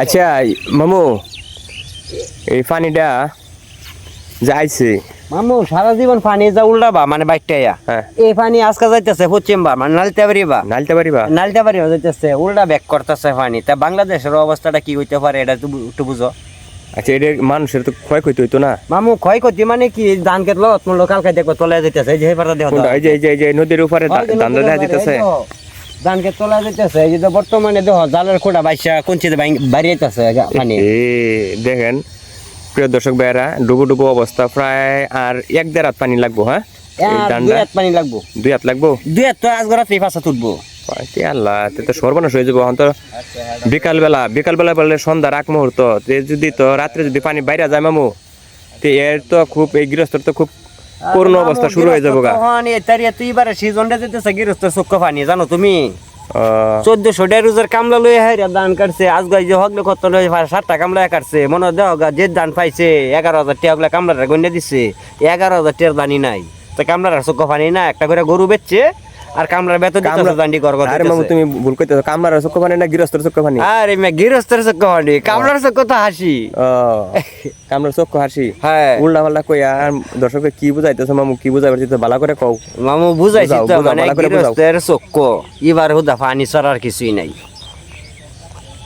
আচ্ছা মামু এই পানিটা যাইছে মামু সারা জীবন পানি যা উল্টাবা মানে বাইকটাইয়া হ্যাঁ এই পানি আজকে যাইতেছে পশ্চিমবা মানে নালতে পারিবা যাইতেছে উল্টা ব্যাক করতেছে পানি তা বাংলাদেশের অবস্থাটা কি হইতে পারে এটা একটু বুঝো। আচ্ছা এটা মানুষের তো ক্ষয়ক্ষতি হইতো না মামু ক্ষয়ক্ষতি মানে কি ধান ক্ষেত লত মূল্য কালকে দেখো তলে যাইতেছে এই যে পাতা দেখো এই যে নদীর উপরে ধান্দা দেখা যাইতেছে ধান ক্ষেত তলে যাইতেছে এই যে বর্তমানে দেখো জালের খোঁড়া বাইসা কোনচিতে বাইরে যাইতেছে পানি দেখেন প্রিয় দর্শক ভাইরা ডুবু অবস্থা প্রায় আর 1-1.5 হাত পানি লাগবো। হ্যাঁ 2 হাত পানি লাগবো 2 হাত লাগবো 2 হাত তো আজ গড়া পাঁচা তুলবো আল্লাহ তো সর্বনাশ হয়ে যাবো এখন তো বিকালবেলা বললে সন্ধ্যার আগ মুহূর্ত যদি তো রাত্রে যদি পানি বাইরে যায় মামু তো এর তো খুব এই গৃহস্থর তো খুব করুণ অবস্থা শুরু হয়ে যাবো গা তুই এবারে সিজনটা যেতেছে গৃহস্থ চক্ষ পানি জানো তুমি 1400 রোজের কামলা লই হাইরা ধান কাটছে আজ গাই যে হগলে কত লই 7টা কামলা কাটছে মনে দেহ যে ধান পাইছে 11,000 টাকা গুলা কামলাটা গন্যা দিচ্ছে 11,000 টাকার দানি নাই তো কামলার চক্ষ পানি না একটা করে গরু বেচছে আর কামলার বেতন দিতেছে দান্ডি কর কথা। আরে মামু তুমি ভুল কইতেছো কামলার চক্ষ পানি না গৃহস্থর চক্ষ পানি? আরে মে গৃহস্থর চক্ষ পানি কামলার চক্ষ তো হাসি কামলার চক্ষ হাসি হ্যাঁ উল্টা পাল্টা কইয়া দর্শককে কি বুঝাইতেছো মামু কি বুঝাইবার তো ভালো করে কও মামু বুঝাইছি তো মানে গৃহস্থের চক্ষ এবার হুদা পানি ছড়ার কিছুই নাই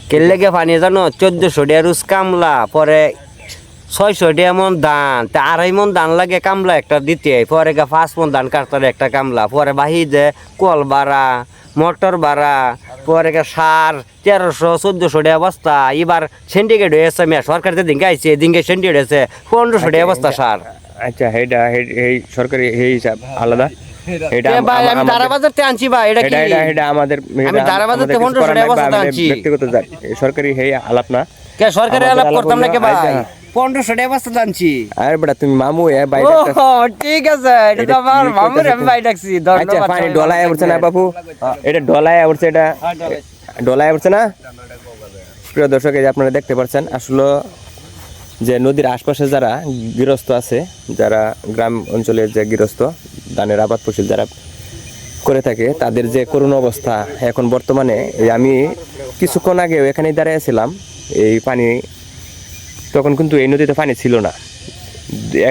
কেলে গে পানি জানো 1400 টাকা রোজ কামলা পরে 600 টাকা মন ধান তা 2.5 মন ধান লাগে কামলা একটা দিতে পরে 5 মন ধান কাটতে একটা কামলা পরে বাহি যে কল ভাড়া মোটর ভাড়া পরে সার 1300-1400 টাকা বস্তা এবার সিন্ডিকেট হয়েছে সরকার যে দিনকে আইছে দিনকে সিন্ডিকেট হয়েছে 1500 টাকা বস্তা সার। আচ্ছা হেডা এই সরকারি এই হিসাব আলাদা এটা আমি দারাবাজার থেকে আনছি ভাই এটা কি এটা আমাদের আমি দারাবাজার থেকে 1500 টাকা বস্তা আনছি ব্যক্তিগত সরকারি এই আলাপ না কে সরকারি আলাপ করতাম না কে ভাই 1500 টাকা বস্তা আনছি। আরে বেটা তুমি মামু ভাই ঠিক আছে এটা তো আমার মামুর আমি ভাই ডাকছি ধন্যবাদ। আচ্ছা পানি ডলায় উঠছে না বাবু এটা ডলায় উঠছে এটা ডলায় উঠছে না প্রিয় দর্শক এই যে আপনারা দেখতে পাচ্ছেন আসলে যে নদীর আশপাশে যারা গৃহস্থ আছে যারা গ্রাম অঞ্চলের যে গৃহস্থ ধানের আবাদ ফসল যারা করে থাকে তাদের যে করুণ অবস্থা এখন বর্তমানে আমি কিছুক্ষণ আগেও এখানেই দাঁড়িয়েছিলাম এই পানি তখন কিন্তু এই নদীতে পানি ছিল না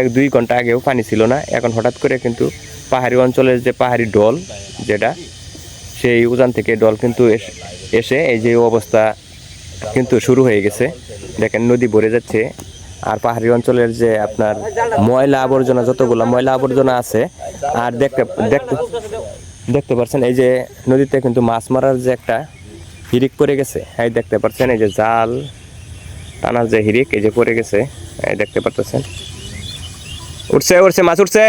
1-2 ঘন্টা আগেও পানি ছিল না এখন হঠাৎ করে কিন্তু পাহাড়ি অঞ্চলের যে পাহাড়ি ডল যেটা সেই উজান থেকে ডল কিন্তু এসে এই যে অবস্থা কিন্তু শুরু হয়ে গেছে দেখেন নদী ভরে যাচ্ছে আর পাহাড়ি অঞ্চলের যে আপনার ময়লা আবর্জনা যতগুলো ময়লা আবর্জনা আছে আর দেখতে পাচ্ছেন এই যে নদীতে কিন্তু মাছ মারার যে একটা হিরিক পড়ে গেছে এই দেখতে পাচ্ছেন এই যে জাল টানার যে হিরিক এই যে পড়ে গেছে এই দেখতে পাচ্ছেন উঠছে মাছ উঠছে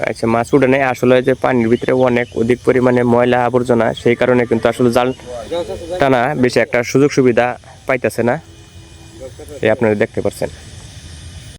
আচ্ছা মাছ উঠে নেই আসলে যে পানির ভিতরে অনেক অধিক পরিমাণে ময়লা আবর্জনা সেই কারণে কিন্তু আসলে জাল টানা বেশি একটা সুযোগ সুবিধা পাইতেছে না এই আপনারা দেখতে পাচ্ছেন।